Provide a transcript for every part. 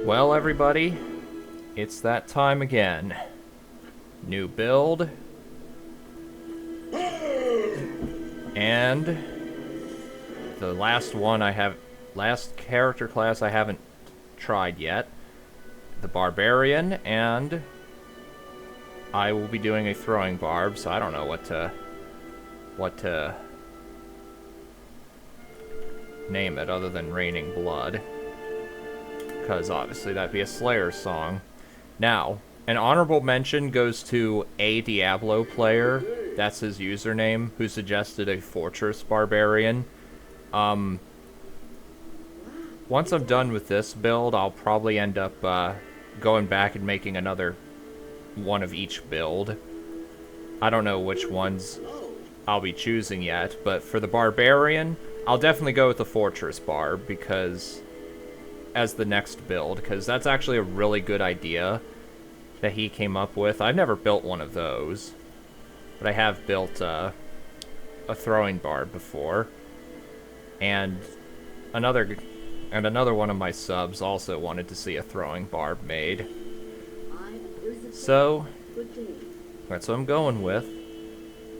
Well, everybody, it's that time again. New build. And the last character class I haven't tried yet. The Barbarian, and I will be doing a throwing barb, so I don't know what to name it other than Raining Blood. Because obviously that'd be a Slayer song. Now, an honorable mention goes to a Diablo player, that's his username, who suggested a Fortress Barbarian. Once I'm done with this build, I'll probably end up going back and making another one of each build. I don't know which ones I'll be choosing yet, but for the Barbarian, I'll definitely go with the Fortress Barb because as the next build, because that's actually a really good idea that he came up with. I've never built one of those, but I have built a throwing barb before, and another one of my subs also wanted to see a throwing barb made. So that's what I'm going with.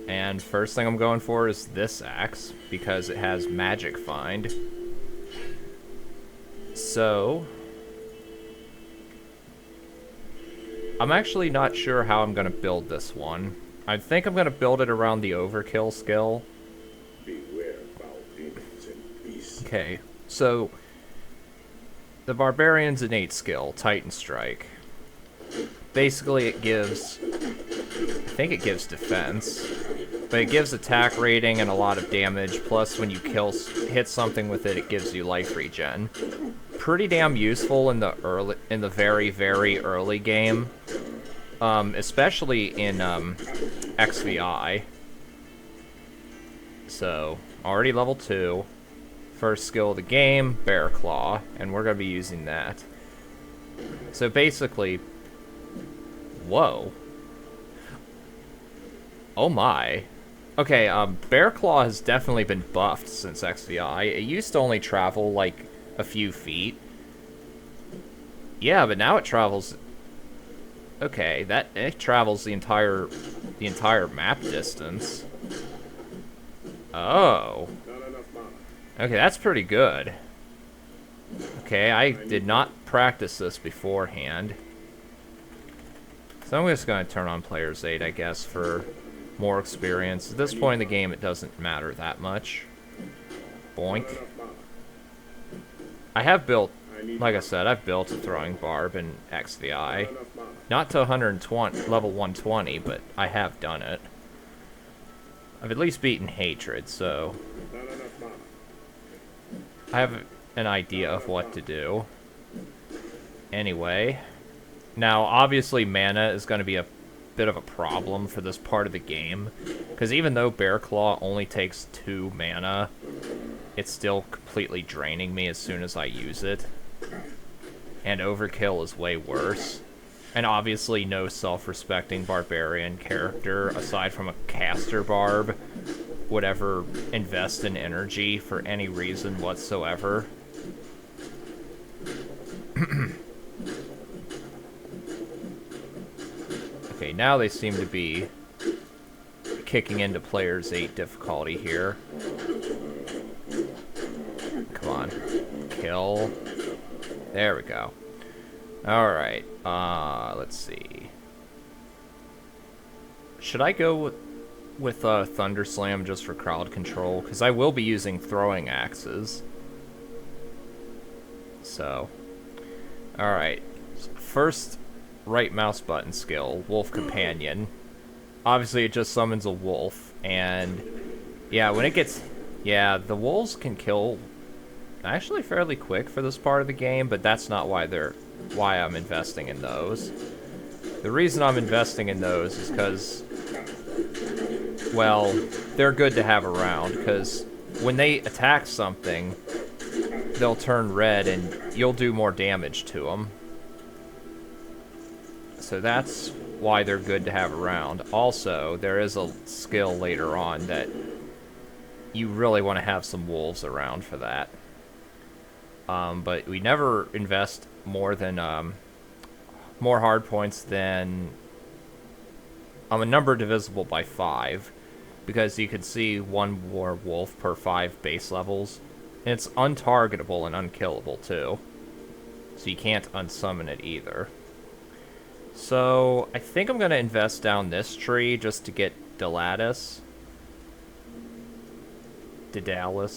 And first thing I'm going for is this axe, because it has magic find. So I'm actually not sure how I'm going to build this one. I think I'm going to build it around the overkill skill. Okay, so the Barbarian's innate skill, Titan Strike. Basically it gives, I think it gives defense, but it gives attack rating and a lot of damage, plus when you hit something with it, it gives you life regen. Pretty damn useful in the very, very early game. Especially in XVI. So, already level 2. First skill of the game, Bear Claw, and we're going to be using that. So basically, whoa. Oh my. Okay, Bear Claw has definitely been buffed since XVI. It used to only travel, like, a few feet. Yeah, but now it travels... Okay, it travels the entire map distance. Oh. Okay, that's pretty good. Okay, I did not practice this beforehand. So I'm just going to turn on Player's Aid, I guess, for more experience. At this point in the game, it doesn't matter that much. Boink. I have built, like I said, I've built a throwing barb in XVI. Not to level 120, but I have done it. I've at least beaten Hatred, so I have an idea of what to do. Anyway, now obviously mana is going to be a bit of a problem for this part of the game, because even though Bear Claw only takes 2 mana, it's still completely draining me as soon as I use it. And Overkill is way worse. And obviously no self-respecting Barbarian character, aside from a Caster Barb, would ever invest in energy for any reason whatsoever. Okay, now they seem to be kicking into Player's 8 difficulty here. Come on. Kill. There we go. Alright, let's see. Should I go with Thunder Slam just for crowd control? Because I will be using throwing axes. So, alright. First right mouse button skill, Wolf Companion. Obviously it just summons a wolf, and yeah, when it gets... Yeah, the wolves can kill actually fairly quick for this part of the game, but that's not why I'm investing in those. The reason I'm investing in those is because, well, they're good to have around, because when they attack something, they'll turn red and you'll do more damage to them. So that's why they're good to have around. Also, there is a skill later on that you really want to have some wolves around for that. but we never invest more than more hard points than a number divisible by 5, because you can see one more wolf per 5 base levels, and it's untargetable and unkillable too, so you can't unsummon it either. So I think I'm going to invest down this tree just to get Daedalus,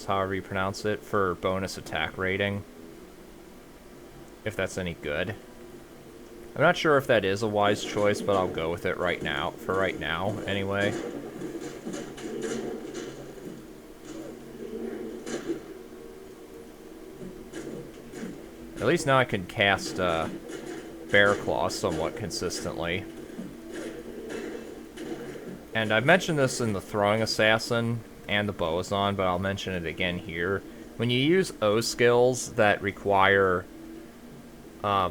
however you pronounce it, for bonus attack rating, if that's any good. I'm not sure if that is a wise choice, but I'll go with it right now, for right now, anyway. At least now I can cast Bear Claw somewhat consistently. And I've mentioned this in the Throwing Assassin and the Boazon, but I'll mention it again here. When you use O skills that require a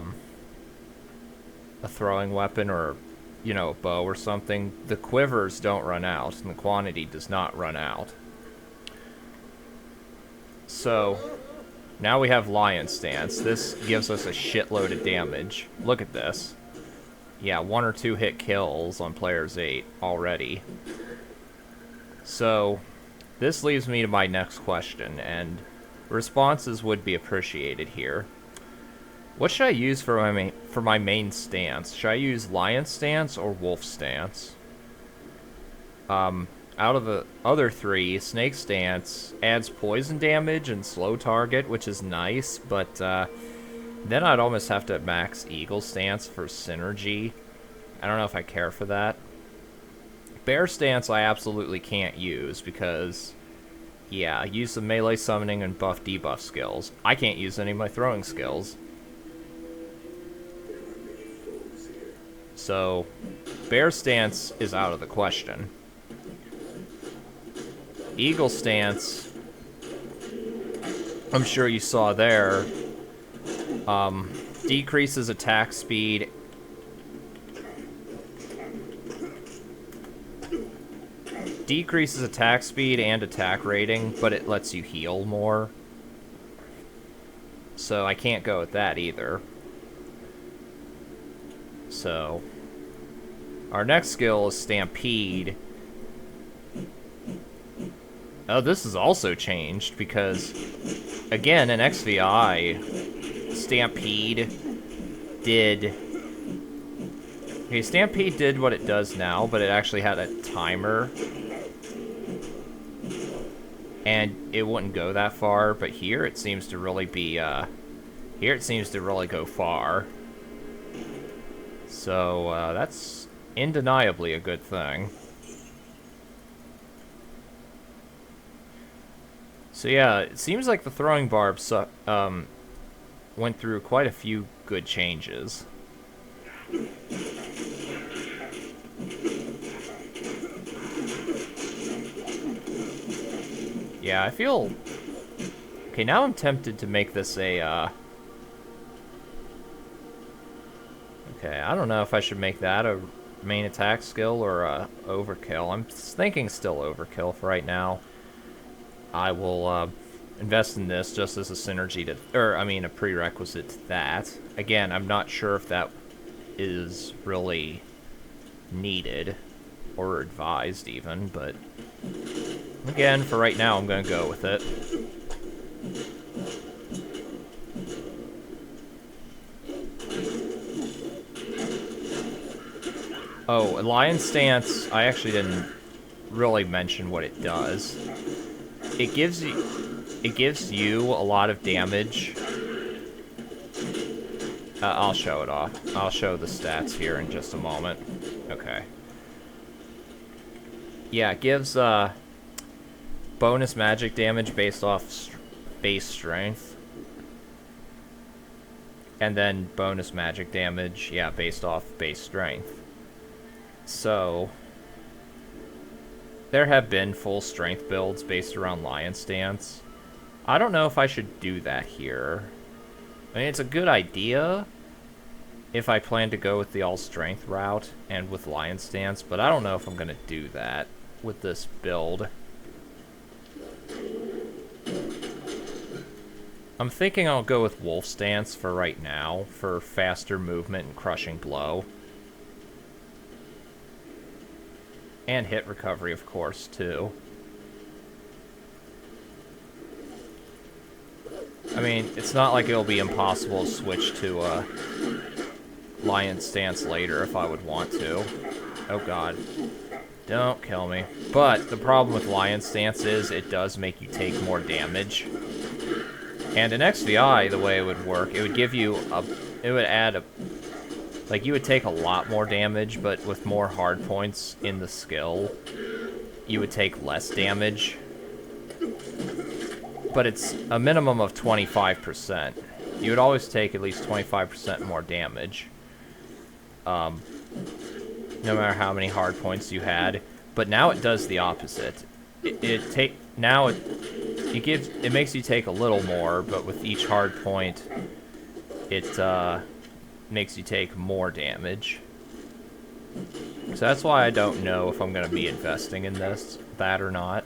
throwing weapon or, you know, a bow or something, the quivers don't run out, and the quantity does not run out. So, now we have Lion Stance. This gives us a shitload of damage. Look at this. Yeah, 1 or 2 hit kills on players 8 already. So, this leaves me to my next question, and responses would be appreciated here. What should I use for my main stance? Should I use Lion Stance or Wolf Stance? Out of the other 3, Snake Stance adds poison damage and slow target, which is nice, but then I'd almost have to max Eagle Stance for synergy. I don't know if I care for that. Bear Stance I absolutely can't use because, yeah, use the melee summoning and buff debuff skills. I can't use any of my throwing skills. So, Bear Stance is out of the question. Eagle Stance, I'm sure you saw there, decreases attack speed and attack rating, but it lets you heal more. So I can't go with that either. So, our next skill is Stampede. Oh, this is also changed because, again, in XVI, Stampede did... Okay, Stampede did what it does now, but it actually had a timer. And it wouldn't go that far, but here it seems to really be, here it seems to really go far. So, that's undeniably a good thing. So yeah, it seems like the throwing barb went through quite a few good changes. Yeah, I feel... Okay, now I'm tempted to make this a, Okay, I don't know if I should make that a main attack skill or a overkill. I'm thinking still overkill for right now. I will invest in this just as a synergy to, or I mean a prerequisite to that. Again, I'm not sure if that is really needed or advised even, but again, for right now, I'm going to go with it. Oh, a Lion Stance, I actually didn't really mention what it does. It gives you a lot of damage. I'll show it off. I'll show the stats here in just a moment. Okay. Yeah, it gives bonus magic damage based off base strength. And then bonus magic damage, yeah, based off base strength. So, there have been full strength builds based around Lion Stance. I don't know if I should do that here. I mean, it's a good idea if I plan to go with the all-strength route and with Lion Stance, but I don't know if I'm going to do that with this build. I'm thinking I'll go with Wolf Stance for right now, for faster movement and crushing blow. And hit recovery, of course, too. I mean, it's not like it'll be impossible to switch to Lion Stance later if I would want to. Oh god. Don't kill me. But the problem with Lion Stance is it does make you take more damage. And in XVI, the way it would work, it would give you a... It would add a... Like, you would take a lot more damage, but with more hard points in the skill, you would take less damage. But it's a minimum of 25%. You would always take at least 25% more damage. No matter how many hard points you had. But now it does the opposite. It makes you take a little more, but with each hard point, it makes you take more damage. So that's why I don't know if I'm going to be investing in that or not.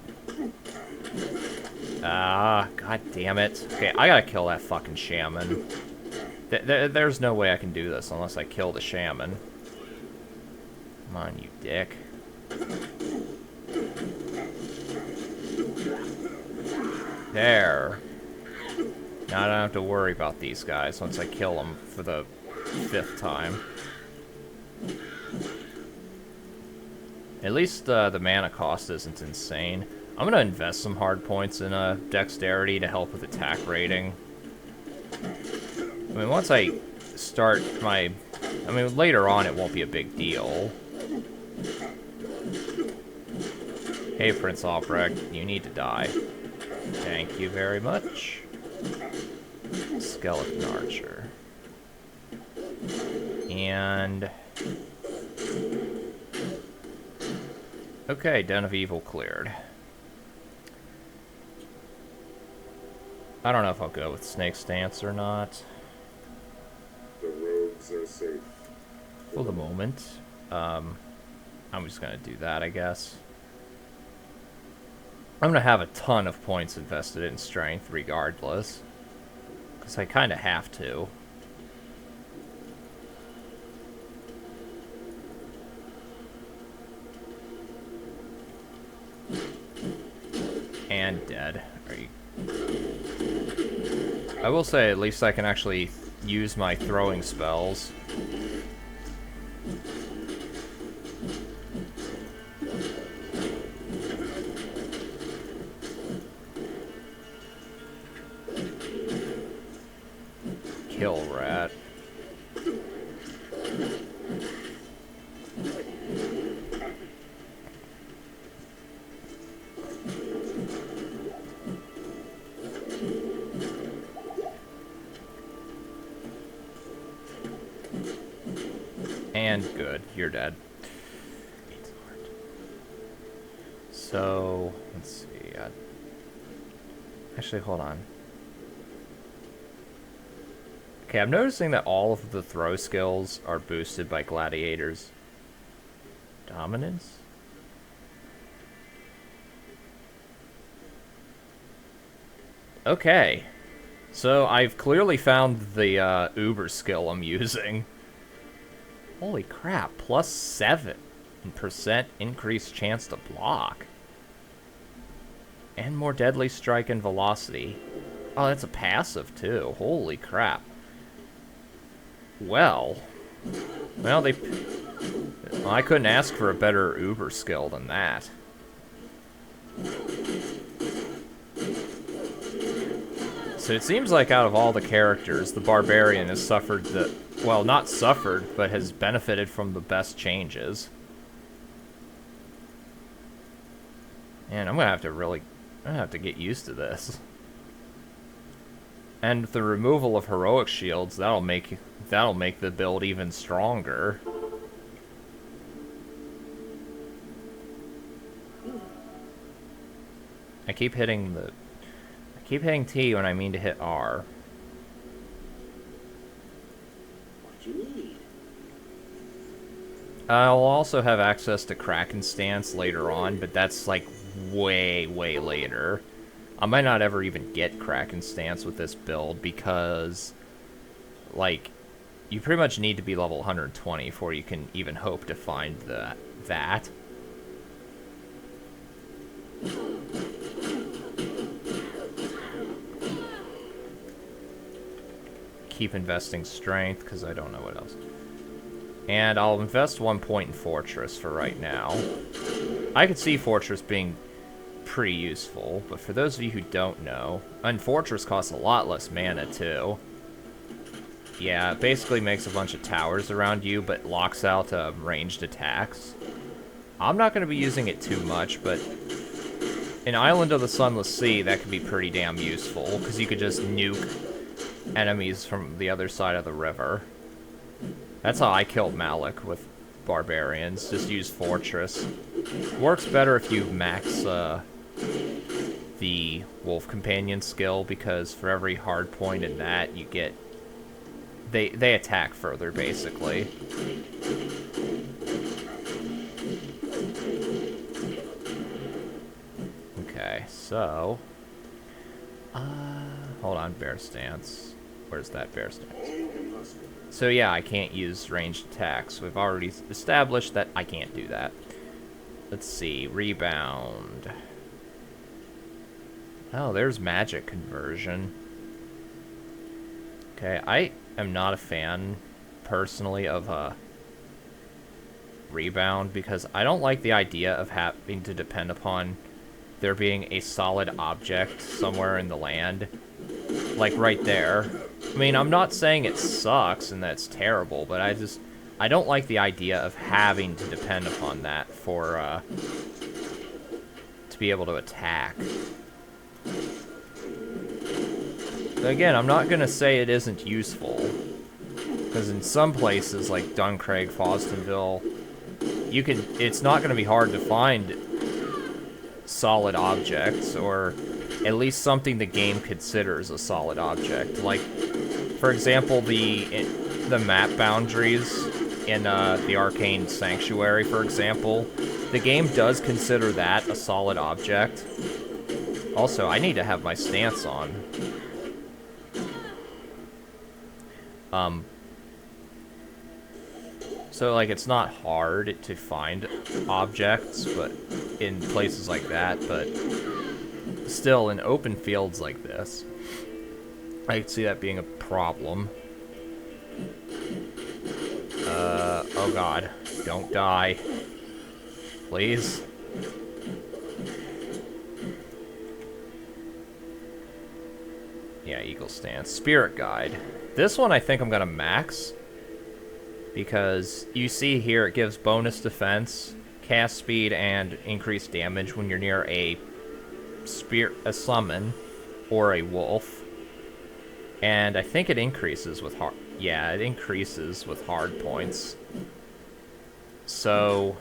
Ah, god damn it. Okay, I gotta kill that fucking shaman. There's no way I can do this unless I kill the shaman. Come on, you dick. There. Now I don't have to worry about these guys once I kill them for the 5th time. At least the mana cost isn't insane. I'm gonna invest some hard points in dexterity to help with attack rating. I mean, once I start my... I mean, later on it won't be a big deal. Hey, Prince Albrecht, you need to die. Thank you very much. Skeleton Archer. And... Okay, Den of Evil cleared. I don't know if I'll go with Snake Stance or not. The rogues are safe. For the moment. I'm just gonna do that, I guess. I'm gonna have a ton of points invested in Strength regardless. Because I kinda have to. And dead. Are you... I will say, at least I can actually use my throwing spells. Kill rat. And good, you're dead. So, let's see. Actually, hold on. Okay, I'm noticing that all of the throw skills are boosted by Gladiator's dominance. Okay. So, I've clearly found the Uber skill I'm using. Holy crap, plus 7% increased chance to block. And more deadly strike and velocity. Oh, that's a passive too. Holy crap. Well, I couldn't ask for a better Uber skill than that. So it seems like out of all the characters, the Barbarian has suffered the... Well, not suffered, but has benefited from the best changes. Man, I'm gonna have to get used to this. And the removal of heroic shields, that'll make the build even stronger. I keep hitting T when I mean to hit R. What you need? I'll also have access to Kraken Stance later on, but that's like way, way later. I might not ever even get Kraken Stance with this build because, like, you pretty much need to be level 120 before you can even hope to find that. Keep investing strength because I don't know what else. And I'll invest 1 point in Fortress for right now. I could see Fortress being pretty useful, but for those of you who don't know, and Fortress costs a lot less mana too. Yeah, it basically makes a bunch of towers around you, but locks out ranged attacks. I'm not going to be using it too much, but in Island of the Sunless Sea, that could be pretty damn useful, because you could just nuke enemies from the other side of the river. That's how I killed Malik with Barbarians, just use Fortress. Works better if you max the Wolf Companion skill, because for every hard point in that, you get... They attack further, basically. Okay, so... hold on, Bear Stance. Where's that Bear Stance? So yeah, I can't use ranged attacks. We've already established that I can't do that. Let's see, Rebound. Oh, there's Magic Conversion. Okay, I am not a fan, personally, of Rebound, because I don't like the idea of having to depend upon there being a solid object somewhere in the land. Like right there. I mean, I'm not saying it sucks and that's terrible, but I don't like the idea of having to depend upon that for, to be able to attack. But again, I'm not gonna say it isn't useful, because in some places, like Duncraig, Fostonville, it's not gonna be hard to find solid objects, or at least something the game considers a solid object. Like, for example, the map boundaries in the Arcane Sanctuary, for example, the game does consider that a solid object. Also, I need to have my stance on. So, like, it's not hard to find objects, but in places like that, but still, in open fields like this, I could see that being a problem. Oh god, don't die. Please. Yeah, Eagle Stance. Spirit Guide. This one I think I'm gonna max, because you see here it gives bonus defense, cast speed, and increased damage when you're near a summon or a wolf. And I think it increases with hard... Yeah, it increases with hard points. So...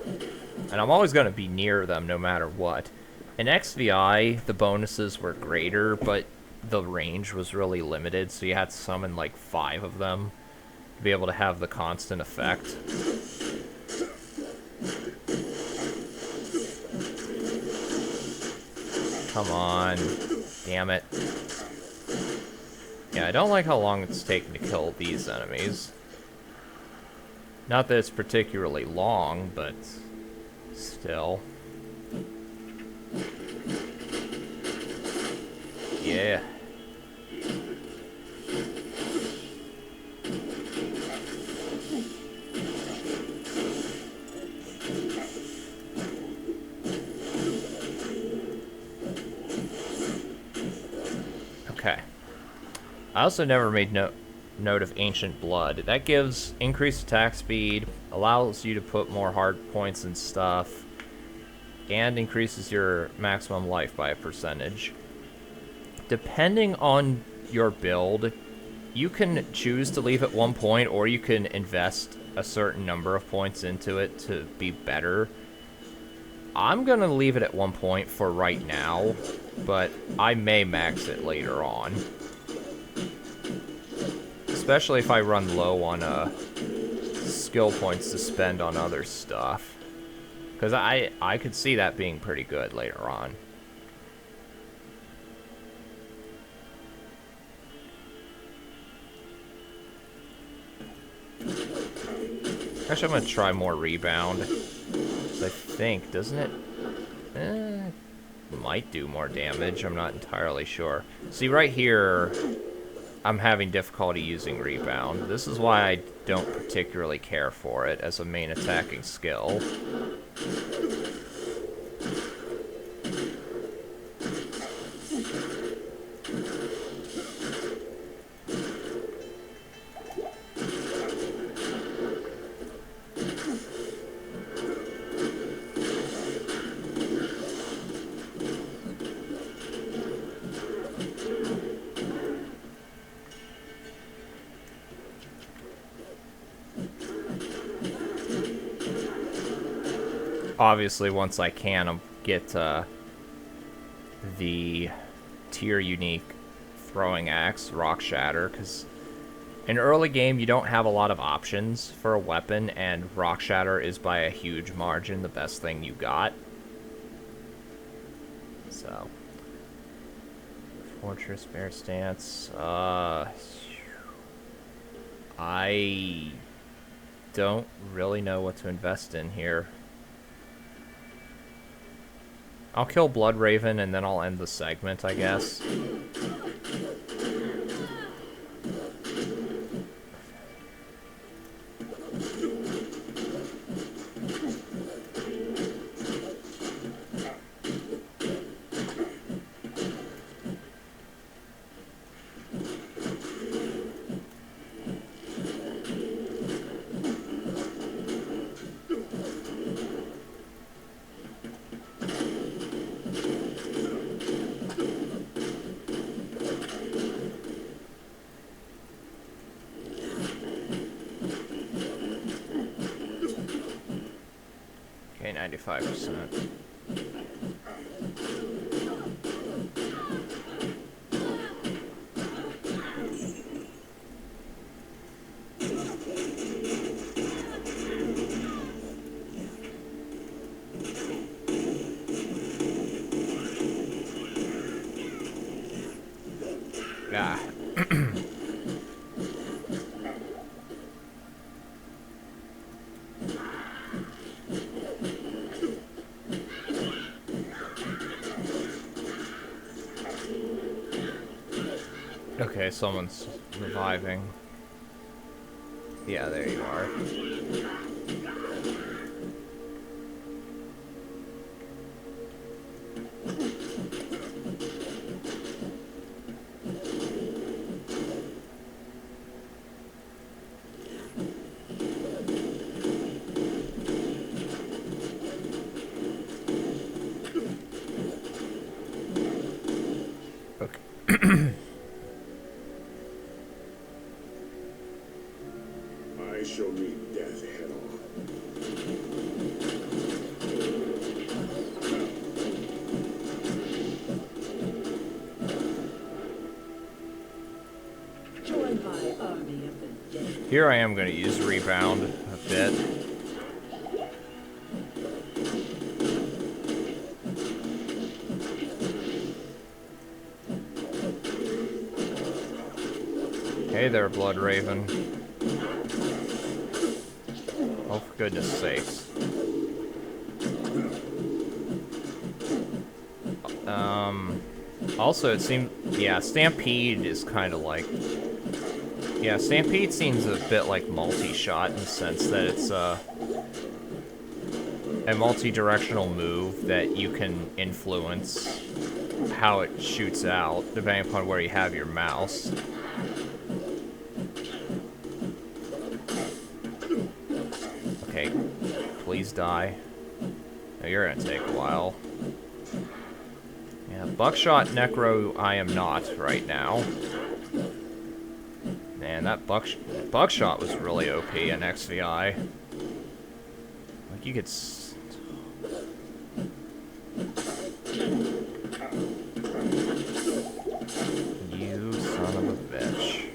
And I'm always going to be near them no matter what. In XVI, the bonuses were greater, but the range was really limited, so you had to summon like 5 of them to be able to have the constant effect. Come on. Damn it. Yeah, I don't like how long it's taking to kill these enemies. Not that it's particularly long, but still. Yeah. Okay. I also never made note of Ancient Blood. That gives increased attack speed, allows you to put more hard points and stuff, and increases your maximum life by a percentage. Depending on your build, you can choose to leave at 1 point, or you can invest a certain number of points into it to be better. I'm gonna leave it at 1 point for right now, but I may max it later on. Especially if I run low on skill points to spend on other stuff. Because I could see that being pretty good later on. Actually, I'm gonna try more rebound. 'Cause I think, doesn't it? Might do more damage. I'm not entirely sure. See, right here, I'm having difficulty using rebound. This is why I don't particularly care for it as a main attacking skill. Obviously, once I can, I'll get the tier unique throwing axe, Rock Shatter, because in early game you don't have a lot of options for a weapon, and Rock Shatter is by a huge margin the best thing you got. So, Fortress, Bear Stance. I don't really know what to invest in here. I'll kill Bloodraven and then I'll end the segment, I guess. Okay, 95%. Ah. Okay, someone's reviving. Yeah, there you are. I shall meet death head on. Join my army of the dead. Here I am going to use rebound a bit. Hey there, Bloodraven. Oh, for goodness sakes. Also, it seems... Yeah, Stampede is kind of like... Yeah, Stampede seems a bit like multi-shot in the sense that it's a multi-directional move that you can influence how it shoots out, depending upon where you have your mouse. Okay, please die. Oh, you're gonna take a while. Yeah, Buckshot Necro I am not right now. Man, that Buckshot was really OP in XVI. Like, you could... You son of a bitch.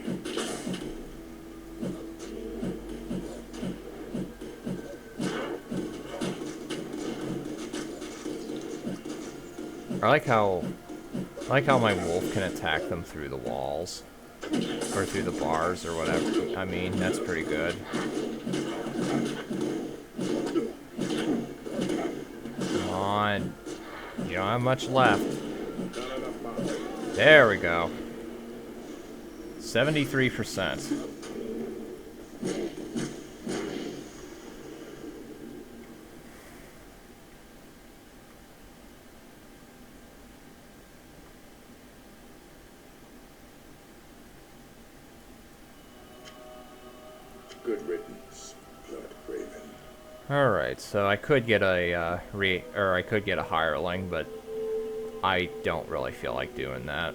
I like how my wolf can attack them through the walls. Or through the bars or whatever. I mean, that's pretty good. Come on. You don't have much left. Not enough mana. There we go. 73%. Good riddance, Blood Raven. Alright, so I could get a I could get a hireling, but I don't really feel like doing that.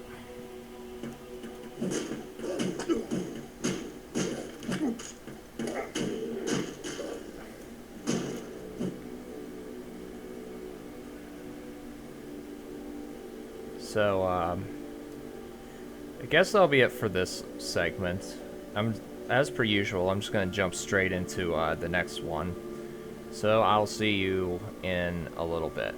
So, I guess that'll be it for this segment. As per usual, I'm just going to jump straight into the next one. So I'll see you in a little bit.